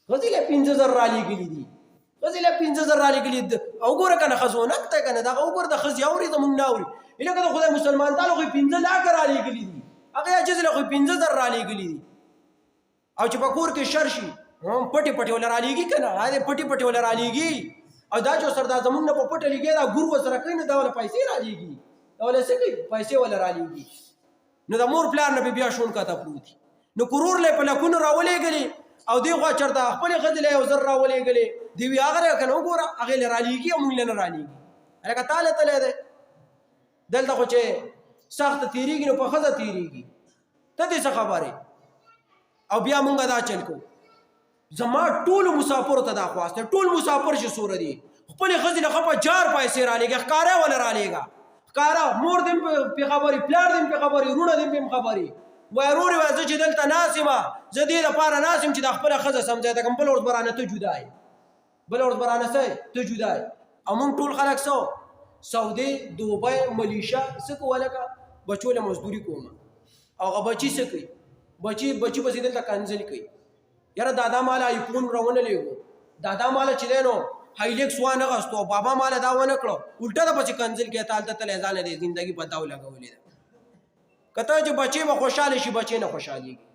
ښځې له 15,000 رالیږلي دي، ښځې له 15,000 رالیږلي دي. او ګوره که نه ښځو نقته که نه دغه وګوره د ښځې اوري زمونږ نه اوري. لکه د خدای مسلمان تعالی خو 15 لاکه رالیږلي دي، هغې عاجزې له خو 15,000 رالیږلي دي. او چې په کور کې شر شي پټې پټې وله رالیږي که نه، هغې پټې پټې وله رالیږي. او دا چې ورسره دا زمونږ نه په پټه لیږي دا ګور ورسره کوي نو دا وله پیسې رالیږي، دا وله څه کوي پیسې وله رالیږي. نو د مور پلار نه بیا شون کاته پروت دي. نو کرور له په لکونو راولېږلې او دې خوا چېرته خپلې ښځې له 1,000 راولېږلې، دې وي هغه که نه وګوره هغې له رالیږي او مونږ له نه رالیږي. لکه تا له تلی دی دلته خو چې سخته تېرېږي نو په ښځه تېرېږي. ته دې څه خبرې؟ او بیا مونږ دا چل کوو. زما ټولو مسافرو ته دا خواست دی، ټول مسافر چې څومره دي خپلې ښځې له ښه په جار پیسې رالیږه، ښکاره وله رالیږه، ښکاره مور دې پې خبرې، پلار دې پې خبرې، وروڼه دې پې خبرې. وایي ورورې وایي زه چې دلته ناست یم زه دې دپاره ناست یم چې دا خپله ښځه سمځی ته کړم، بله ورځ به رانه ته جدا یې، بله ورځ به رانه څه ته جدا یې. او مونږ ټول خلک څه سعودي، دوبۍ، ملیشیا څه کوو هلکه بچو له مزدوري کوم. او هغه بچي څه کوي؟ بچي پسې دلته کنځل کوي. یاره دادا ماله آیفون راونه لیږو، دادا ماله چې دی نو هایلیکس وانه غستو، بابا ماله دا ونه کړو، الټه د پسې کنځل کوي. ته هلته تللی ځان دې زندګي په داو لګولې ده. که ته چې بچې به خوشحاله شي بچې نه خوشحالېږي.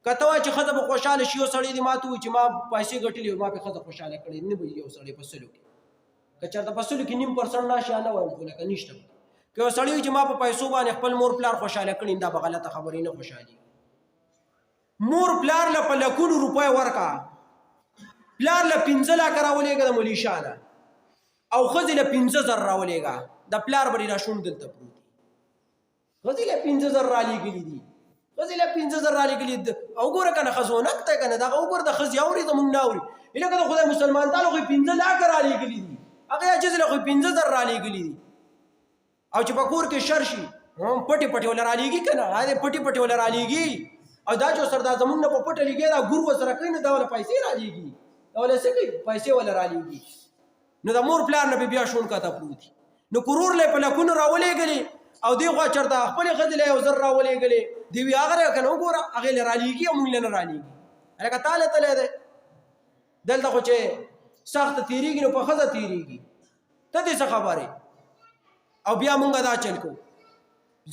که ته وایې چې ښځه به خوشحاله شي، یو سړی دې ما ته وایي چې ما پیسې ګټلې ما پې ښځه خوشحاله کړې، نه به یو سړی په سلو کې که چېرته په سلو کې 0.5% راشي نه وایم خو لکه نشته. که یو سړی وایي چې ما په پیسو باندې خپل مور پلار خوشحاله کړي، دا به غلطه خبرې نه خوشحالېږي. مور پلار له په لکونو روپۍ ورکړه، پلار له 15 لاکه راولېږه د ملیشا نه، او ښځې له 15,000 راولېږه، د پلار به دې راشون دلته پروت دي. ښځې له 15,000 رالیږلي دي، ښځې له 15,000 رالیږلي دي. او ګوره که نه ښځو نقته که نه دغه وګوره د ښځې اوري زمونږ نه اوري. لکه د خدای مسلمان تعالی خو 15 لاکه رالیږلي دي، هغې عاجزې له خو 15,000 رالیږلي دي. او چې په کور کې شر شي پټې پټې وله رالیږي که نه، هغې پټې پټې وله رالیږي. او دا چې ورسره دا زمونږ نه په پټه لیږي دا ګور ورسره کوي نو دا وله پیسې رالیږي، دا وله څه کوي پیسې وله رالیږي. نو د مور پلار نه بیا شون کاته پروت دي. نو کرور له په لکونو راولېږلې او دې خوا چېرته خپلې ښځې له 1,000 راولېږلې، دې وي هغه که نه وګوره هغې له رالیږي او مونږ له نه رالیږي. لکه تا له تلی دی دلته خو چې سخته تېرېږي نو په ښځه تېرېږي. ته دې څه خبرې؟ او بیا مونږ دا چل کوو.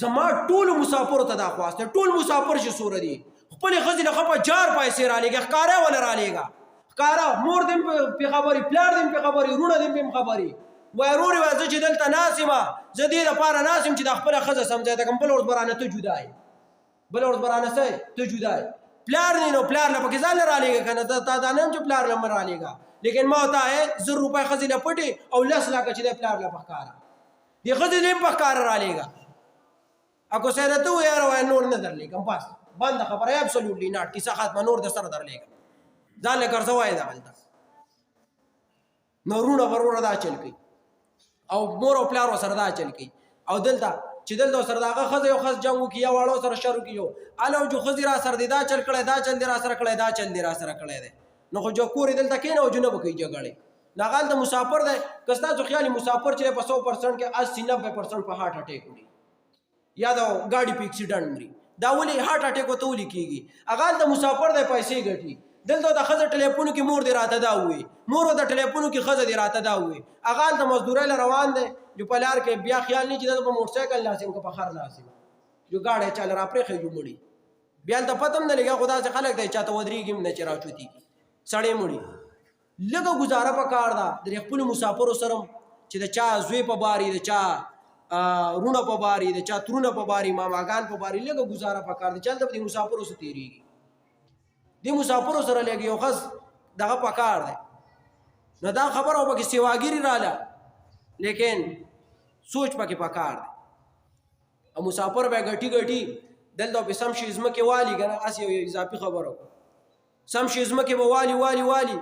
زما ټولو مسافرو ته دا خواست دی، ټول مسافر چې څومره دي خپلې ښځې له ښه په جار پیسې رالیږه، ښکاره وله رالیږه، ښکاره مور دې پې خبرې، پلار دې پې خبرې، وروڼه دې پې خبرې. وایي ورورې وایي زه چې دلته ناست یم زه دې دپاره ناست یم چې دا خپله ښځه سمځی ته کړم، بله ورځ به رانه ته جدا یې، بله ورځ به رانه څه ته جدا یې. پلار دې نو پلار له پکې ځان له رالیږه که نه، تا دا نه یم چې پلار له مه رالیږه. لیکن ما ورته 1,000 روپۍ ښځې له پټې او 10 لاکه چې دی پلار له په ښکاره، دې ښځې دې هم په ښکاره رالیږه. اکو سره ته وایې یاره وایي نور نه درلیږم، بس بنده خبره، ابسولوټلی ناټ، کیسه ختمه، نور د سره درلیږم، ځان له ګرځه وایې دغلته. نو وروڼه به وروره دا چل کوي او مور او پلار ورسره دا چل کوي. او دلته چې دلته ورسره د هغه ښځه یو ښځ جنګ وکړي یا واړه سره شر وکړي، یو هله جو ښځې را سره دی دا چل کړی، دا چل دې را سره کړی، دا چل دې را سره کړی دی. نو خو جو کور یې دلته کښېنه او جنه به کوي جګړې. نو هغه هلته مسافر دی، که ستاسو خیال مسافر چې په 100% کې 80-90% په هارټ اټیک وړي یا د ګاډي په اکسیډنټ مري. دا ولې هارټ اټیک ورته ولې کېږي؟ هغه هلته مسافر دی، پیسې ګټي. دلته د ښځه ټلیفون کې مور دې راته دا ووایي، مور ورته ټلیفون کې ښځه دې راته دا ووایي. هغه هلته مزدورۍ له روان دی، جو په لار کې بیا خیال نه چې دلته په موټرسایکل ناست یم که په خر ناست یم، جو ګاډی چاله را پرېښی جو مړي. بیا هلته پته هم نه لګي، خو داسې خلک دی چاته ودرېږي هم نه چې راچوتېږي، سړی مړي. لږه ګزاره پکار ده د خپلو مسافرو سره چې د چا زوی په باري، د چا رونه په باري، د چا ترونه په باري، ماماګان په باري، لږه ګزاره پکار ده چې هلته به د مسافرو سره تېرېږي. دې مسافرو سره لږ یو ښځ دغه پکار دی. نو دا خبره او پکې سیواګیري راله، لیکن سوچ پکې پکار دی. او مسافر به ګټي ګټي دلته په سم شي ځمکې والي که نه، هسې یو اضافي خبره وکړو، سم شي ځمکې به والي والي والي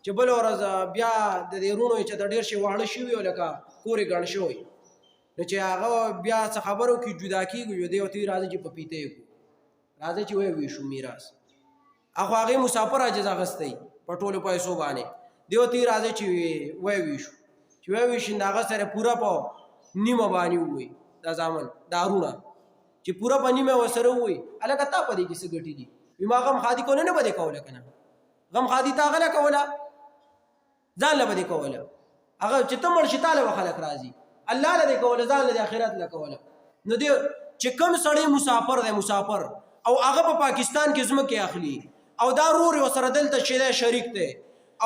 چې بله ورځ بیا د دې رونو چې د ډېر شي واړه شوي او لکه کور یې ګڼ شوی، نو چې هغه بیا څه خبرو کې جدا کېږو، یو دی ورته وایي راځئ چې پپیته یې کړو، راځئ چې وویشو میراث. اخو هغې مسافر عاجز اخیستی په ټولو پیسو باندې، دی ورته وایي راځئ چې وویشو، چې وویشي نو هغه سره پوره په نیمه باندې ووایي دا زامن دا رونه چې پوره په نیمه ورسره ووایي هلکه تا په دې کې څه ګټې دي؟ وي ما غم خادي کونه نه به دې کوله که نه، غم خادي تا غلا کولا ځان له بدی کولا هغه چې تمړ شي تعالی خلق راضي الله له کولا ځان له اخرت له کولا نو دی چې کوم سړی مسافر دی مسافر او هغه په پاکستان کې زمکه اخلي او دا رور وسره دلته شیده شریک دی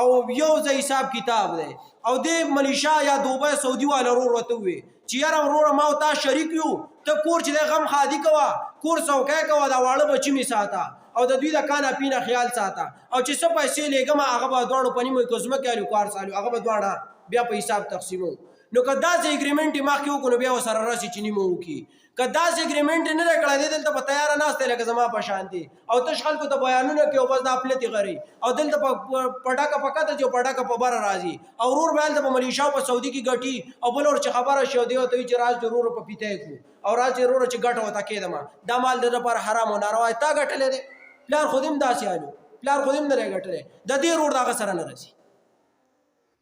او یو ځای حساب کتاب دی او د ملیشا یا دوبه سعودي والا رور وته وي چې یاره ورور ما او تا شریک یو ته کور چې د غم خادي کوا کور څوکۍ کوا دا واړه بچی می ساته او د دوی د کانا پینا خیال ساته او چې څه پیسې لګم هغه به دوړو پنی مې کوزمه کالو کار سالو هغه به دوړه بیا په حساب تقسیمو نو کدا چې اګریمنت ما کې وکړو بیا سره راسي چې نیمو کی کدا چې اګریمنت نه کړی دی دلته په تیار نه استه لکه زما په شانتي او تشخل کو ته بیانونه کې او بس د خپلتي غري او دلته په پټاکا پکاته جو پټاکا په بار راځي او رور بیل د ملیشا په سعودي کې غټي او بلور چې خبره شو دی او ته چې راز ضرور په پیته کو او راز ضرور چې غټ وتا کېدم دا مال د پر حرام او ناروا تا غټلې دي پلار خودم داسې آلو پلار خودم نه غټلې د دې رور دا سره نه رسي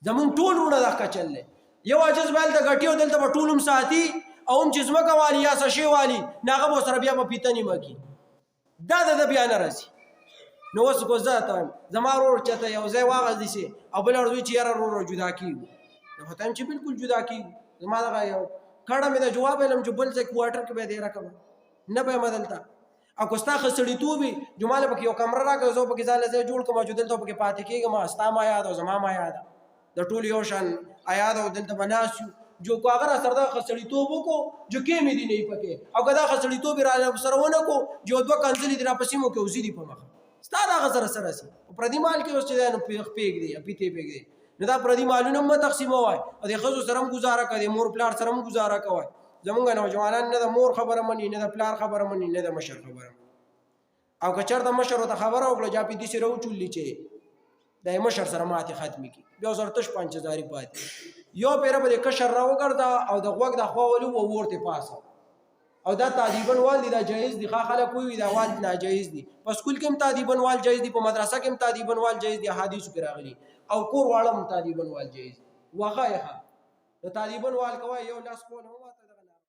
زمون ټول رونه دا کچلې یو اجز بیل د غټي او دلته په ټولم ساتي او هم چې زمکه والی یا سشي والی ناغه به سره بیا په پیته نیمه کی دا د بیا نه راځي نو اوس کو زه زما ورور چته یو ځای واغز دي سي او بل ورځي چې یاره ورور جدا کیږي نو ته چې بالکل جدا کیږي زما دا یو کړه مې د جواب علم چې بل ځای کوارټر کې به دی راکم نه به مدلتا او کوستا خسړی توبي جماله پکې یو کمره راکې زو پکې ځاله ځای جوړ کوم چې دلته پکې پاتې کېږم استا ما یاد او زما ما یاد د ټول یو شان آیاد او دلته بناسو جو کو اگر سردا خسړی توبو کو جو کې مې دی نه پکې او کدا خسړی توب را سرونه کو جو دوه کنځلې دی را پسیمو کې اوزې دی په مخه ستاره غزر سره سي پردي مال کې اوس چې نو پیګ دی پیته پیګ دی نو دا پردي مالونه م تقسیم وای او د خزو سره گزاره کوي مور پلار سره گزاره کوي زمونږ نوجوانان نه د مور خبره مني نه د پلار خبره مني نه د مشر خبره او کچر د مشر ته خبره وکړه جا پی دي سره وچولې چې د مشر سره ماته ختمي کی بیا سره تش 5000 پاتې یو پیره به کشر راو ګرځا او د غوګ د خواولو و ورته پاسه او دا تعذيبن وال دي دا جایز دي خلک کوي دا وال ناجایز دي په سکول کې هم تعذيبن وال جایز دي په مدرسه کې هم تعذيبن وال جایز دي حدیث کې راغلي او کور واړه هم تعذيبن وال جایز وغایها د تعذيبن وال کوي یو لاس کول هم